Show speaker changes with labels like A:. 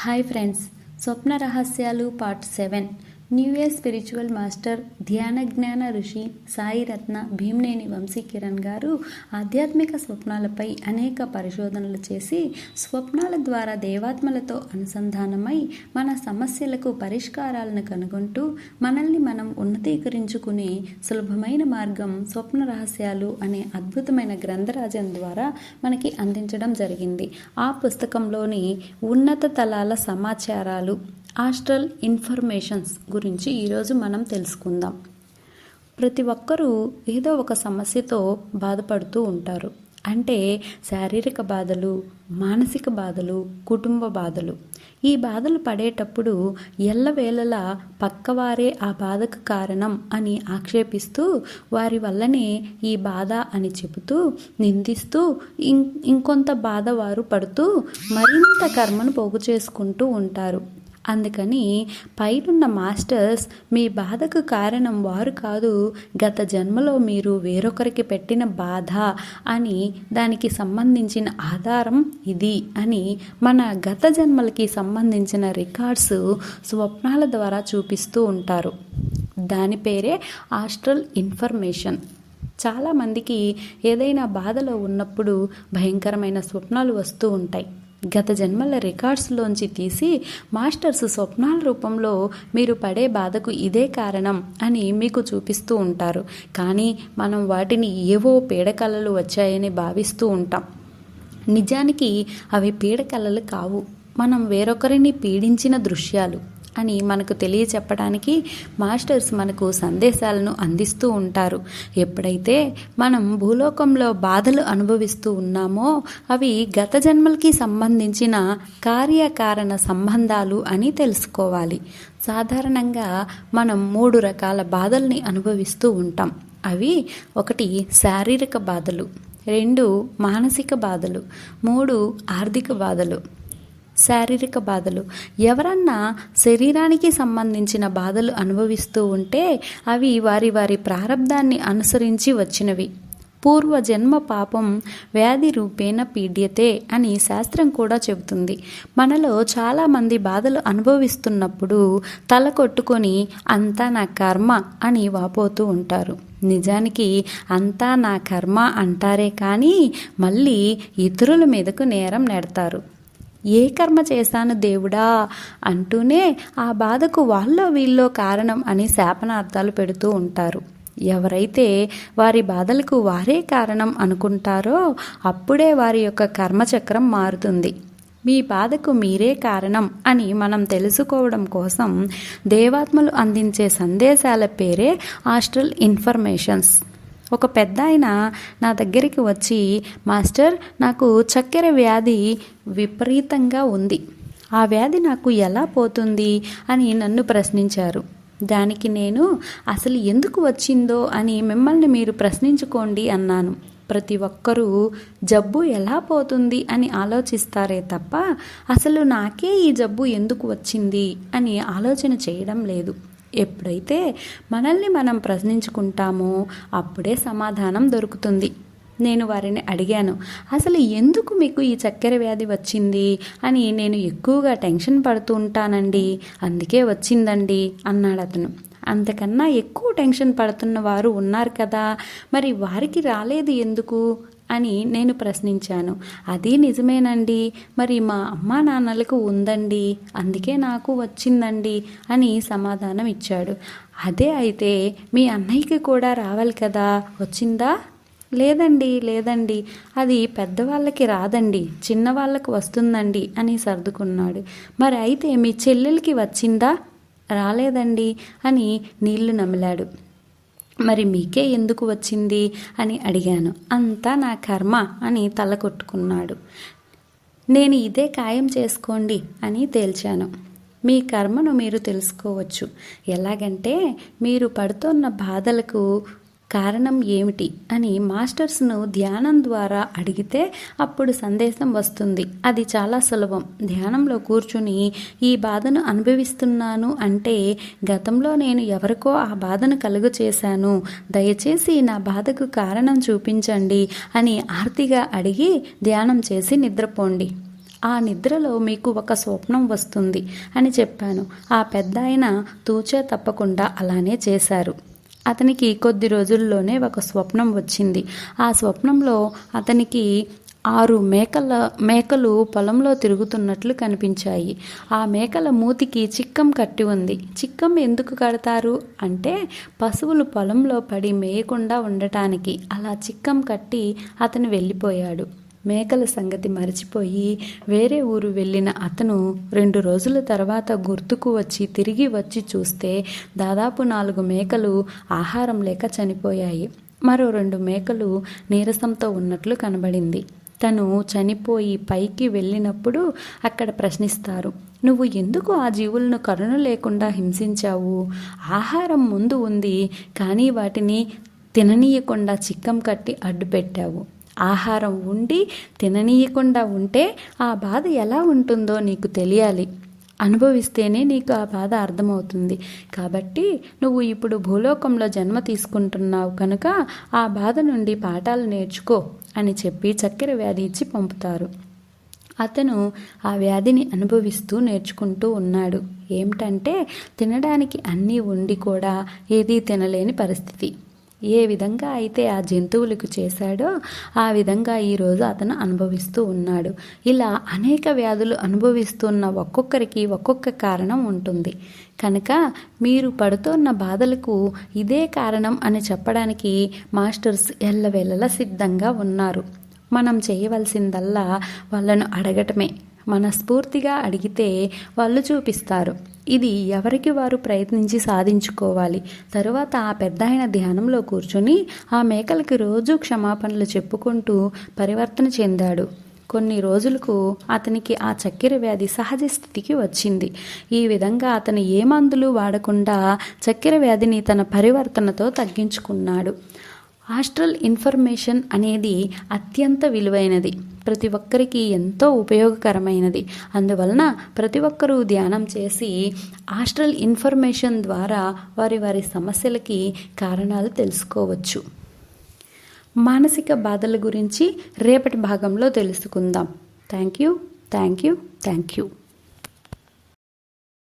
A: Hi friends, స్వప్న రహస్యాలు part 7. New year spiritual master ధ్యాన జ్ఞాన ఋషి సాయిరత్న భీమ్నేని వంశీకిరణ్ గారు ఆధ్యాత్మిక స్వప్నాలపై అనేక పరిశోధనలు చేసి స్వప్నాల ద్వారా దేవాత్మలతో అనుసంధానమై మన సమస్యలకు పరిష్కారాలను కనుగొంటూ మనల్ని మనం ఉన్నతీకరించుకునే సులభమైన మార్గం స్వప్న రహస్యాలు అనే అద్భుతమైన గ్రంథరాజం ద్వారా మనకి అందించడం జరిగింది. ఆ పుస్తకంలోని ఉన్నత తలాల సమాచారాలు, ఆస్ట్రల్ ఇన్ఫర్మేషన్స్ గురించి ఈరోజు మనం తెలుసుకుందాం. ప్రతి ఒక్కరూ ఏదో ఒక సమస్యతో బాధపడుతూ ఉంటారు. అంటే శారీరక బాధలు, మానసిక బాధలు, కుటుంబ బాధలు. ఈ బాధలు పడేటప్పుడు ఎల్లవేళలా పక్కవారే ఆ బాధకు కారణం అని ఆక్షేపిస్తూ, వారి వల్లనే ఈ బాధ అని చెబుతూ, నిందిస్తూ ఇంకొంత బాధ వారు పడుతూ మరింత కర్మను పోగు చేసుకుంటూ ఉంటారు. అందుకని పైనున్న మాస్టర్స్ మీ బాధకు కారణం వారు కాదు, గత జన్మలో మీరు వేరొకరికి పెట్టిన బాధ అని, దానికి సంబంధించిన ఆధారం ఇది అని మన గత జన్మలకి సంబంధించిన రికార్డ్స్ స్వప్నాల ద్వారా చూపిస్తూ ఉంటారు. దాని పేరే ఆస్ట్రల్ ఇన్ఫర్మేషన్. చాలామందికి ఏదైనా బాధలో ఉన్నప్పుడు భయంకరమైన స్వప్నాలు వస్తూ ఉంటాయి. గత జన్మల రికార్డ్స్లోంచి తీసి మాస్టర్స్ స్వప్నాల రూపంలో మీరు పడే బాధకు ఇదే కారణం అని మీకు చూపిస్తూ ఉంటారు. కానీ మనం వాటిని ఏవో పీడకలలు వచ్చాయని భావిస్తూ ఉంటాం. నిజానికి అవి పీడకలలు కావు, మనం వేరొకరిని పీడించిన దృశ్యాలు అని మనకు తెలియచెప్పడానికి మాస్టర్స్ మనకు సందేశాలను అందిస్తూ ఉంటారు. ఎప్పుడైతే మనం భూలోకంలో బాధలు అనుభవిస్తూ ఉన్నామో అవి గత జన్మలకి సంబంధించిన కార్యకారణ సంబంధాలు అని తెలుసుకోవాలి. సాధారణంగా మనం 3 రకాల బాధల్ని అనుభవిస్తూ ఉంటాం. అవి 1 శారీరక బాధలు, 2 మానసిక బాధలు, 3 ఆర్థిక బాధలు. శారీరక బాధలు, ఎవరన్నా శరీరానికి సంబంధించిన బాధలు అనుభవిస్తూ ఉంటే అవి వారి వారి ప్రారబ్ధాన్ని అనుసరించి వచ్చినవి. పూర్వజన్మ పాపం వ్యాధి రూపేణ పీడ్యతే అని శాస్త్రం కూడా చెబుతుంది. మనలో చాలామంది బాధలు అనుభవిస్తున్నప్పుడు తల కొట్టుకొని అంతా నా కర్మ అని వాపోతూ ఉంటారు. నిజానికి అంతా నా కర్మ అంటారే కానీ మళ్ళీ ఇతరుల మీదకు నేరం నెడతారు. ఏ కర్మ చేశాను దేవుడా అంటూనే ఆ బాధకు వాళ్ళో వీళ్ళో కారణం అని శాపనార్థాలు పెడుతూ ఉంటారు. ఎవరైతే వారి బాధలకు వారే కారణం అనుకుంటారో అప్పుడే వారి యొక్క కర్మచక్రం మారుతుంది. మీ బాధకు మీరే కారణం అని మనం తెలుసుకోవడం కోసం దేవాత్మలు అందించే సందేశాల పేరే ఆస్ట్రల్ ఇన్ఫర్మేషన్స్. ఒక పెద్ద ఆయన నా దగ్గరికి వచ్చి, మాస్టర్ నాకు చక్కెర వ్యాధి విపరీతంగా ఉంది, ఆ వ్యాధి నాకు ఎలా పోతుంది అని నన్ను ప్రశ్నించారు. దానికి నేను అసలు ఎందుకు వచ్చిందో అని మిమ్మల్ని మీరు ప్రశ్నించుకోండి అన్నాను. ప్రతి ఒక్కరూ జబ్బు ఎలా పోతుంది అని ఆలోచిస్తారే తప్ప అసలు నాకే ఈ జబ్బు ఎందుకు వచ్చింది అని ఆలోచన చేయడం లేదు. ఎప్పుడైతే మనల్ని మనం ప్రశ్నించుకుంటామో అప్పుడే సమాధానం దొరుకుతుంది. నేను వారిని అడిగాను, అసలు ఎందుకు మీకు ఈ చక్కెర వ్యాధి వచ్చింది అని. నేను ఎక్కువగా టెన్షన్ పడుతూ ఉంటానండి, అందుకే వచ్చిందండి అన్నాడు అతను. అంతకన్నా ఎక్కువ టెన్షన్ పడుతున్న వారు ఉన్నారు కదా, మరి వారికి రాలేదు ఎందుకు అని నేను ప్రశ్నించాను. అది నిజమేనండి, మరి మా అమ్మా నాన్నలకు ఉందండి, అందుకే నాకు వచ్చిందండి అని సమాధానం ఇచ్చాడు. అదే అయితే మీ అన్నయ్యకి కూడా రావాలి కదా, వచ్చిందా? లేదండి అది పెద్దవాళ్ళకి రాదండి, చిన్నవాళ్ళకి వస్తుందండి అని సర్దుకున్నాడు. మరి అయితే మీ చెల్లెలకి వచ్చిందా? రాలేదండి అని నీళ్లు నమిలాడు. మరి మీకే ఎందుకు వచ్చింది అని అడిగాను. అంతా నా కర్మ అని తల కొట్టుకున్నాడు. నేను ఇదే ఖాయం చేసుకోండి అని తేల్చాను. మీ కర్మను మీరు తెలుసుకోవచ్చు. ఎలాగంటే మీరు పడుతున్న బాధలకు కారణం ఏమిటి అని మాస్టర్స్ను ధ్యానం ద్వారా అడిగితే అప్పుడు సందేశం వస్తుంది. అది చాలా సులభం. ధ్యానంలో కూర్చుని ఈ బాధను అనుభవిస్తున్నాను అంటే గతంలో నేను ఎవరికో ఆ బాధను కలుగు చేశాను, దయచేసి నా బాధకు కారణం చూపించండి అని ఆర్తిగా అడిగి ధ్యానం చేసి నిద్రపోండి. ఆ నిద్రలో మీకు ఒక స్వప్నం వస్తుంది అని చెప్పాను. ఆ పెద్దాయన తూచా తప్పకుండా అలానే చేశారు. అతనికి కొద్ది రోజుల్లోనే ఒక స్వప్నం వచ్చింది. ఆ స్వప్నంలో అతనికి 6 మేకలు పొలంలో తిరుగుతున్నట్లు కనిపించాయి. ఆ మేకల మూతికి చిక్కం కట్టి ఉంది. చిక్కం ఎందుకు కడతారు అంటే పశువులు పొలంలో పడి మేయకుండా ఉండటానికి. అలా చిక్కం కట్టి అతను వెళ్ళిపోయాడు. మేకల సంగతి మరిచిపోయి వేరే ఊరు వెళ్ళిన అతను 2 రోజుల తర్వాత గుర్తుకు వచ్చి తిరిగి వచ్చి చూస్తే దాదాపు 4 మేకలు ఆహారం లేక చనిపోయాయి. మరో 2 మేకలు నీరసంతో ఉన్నట్లు కనబడింది. తను చనిపోయి పైకి వెళ్ళినప్పుడు అక్కడ ప్రశ్నిస్తారు, నువ్వు ఎందుకు ఆ జీవులను కరుణ లేకుండా హింసించావు? ఆహారం ముందు ఉంది, కానీ వాటిని తిననీయకుండా చిక్కం కట్టి అడ్డు పెట్టావు. ఆహారం ఉండి తిననీయకుండా ఉంటే ఆ బాధ ఎలా ఉంటుందో నీకు తెలియాలి. అనుభవిస్తేనే నీకు ఆ బాధ అర్థమవుతుంది. కాబట్టి నువ్వు ఇప్పుడు భూలోకంలో జన్మ తీసుకుంటున్నావు కనుక ఆ బాధ నుండి పాఠాలు నేర్చుకో అని చెప్పి చక్కెర వ్యాధి ఇచ్చి పంపుతారు. అతను ఆ వ్యాధిని అనుభవిస్తూ నేర్చుకుంటూ ఉన్నాడు. ఏమిటంటే తినడానికి అన్నీ ఉండి కూడా ఏదీ తినలేని పరిస్థితి. ఏ విధంగా అయితే ఆ జంతువులకు చేశాడో ఆ విధంగా ఈరోజు అతను అనుభవిస్తూ ఉన్నాడు. ఇలా అనేక వ్యాధులు అనుభవిస్తున్న ఒక్కొక్కరికి ఒక్కొక్క కారణం ఉంటుంది. కనుక మీరు పడుతున్న బాధలకు ఇదే కారణం అని చెప్పడానికి మాస్టర్స్ ఎల్లవేళలా సిద్ధంగా ఉన్నారు. మనం చేయవలసిందల్లా వాళ్ళను అడగటమే. మనస్ఫూర్తిగా అడిగితే వాళ్ళు చూపిస్తారు. ఇది ఎవరికి వారు ప్రయత్నించి సాధించుకోవాలి. తరువాత ఆ పెద్దాయన ధ్యానంలో కూర్చొని ఆ మేకలకి రోజు క్షమాపణలు చెప్పుకుంటూ పరివర్తన చెందాడు. కొన్ని రోజులకు అతనికి ఆ చక్కెర వ్యాధి సహజ స్థితికి వచ్చింది. ఈ విధంగా అతను ఏ మందులు వాడకుండా చక్కెర వ్యాధిని తన పరివర్తనతో తగ్గించుకున్నాడు. ఆస్ట్రల్ ఇన్ఫర్మేషన్ అనేది అత్యంత విలువైనది. ప్రతి ఒక్కరికి ఎంతో ఉపయోగకరమైనది. అందువలన ప్రతి ఒక్కరూ ధ్యానం చేసి ఆస్ట్రల్ ఇన్ఫర్మేషన్ ద్వారా వారి సమస్యలకి కారణాలు తెలుసుకోవచ్చు. మానసిక బాధల గురించి రేపటి భాగంలో తెలుసుకుందాం. Thank you.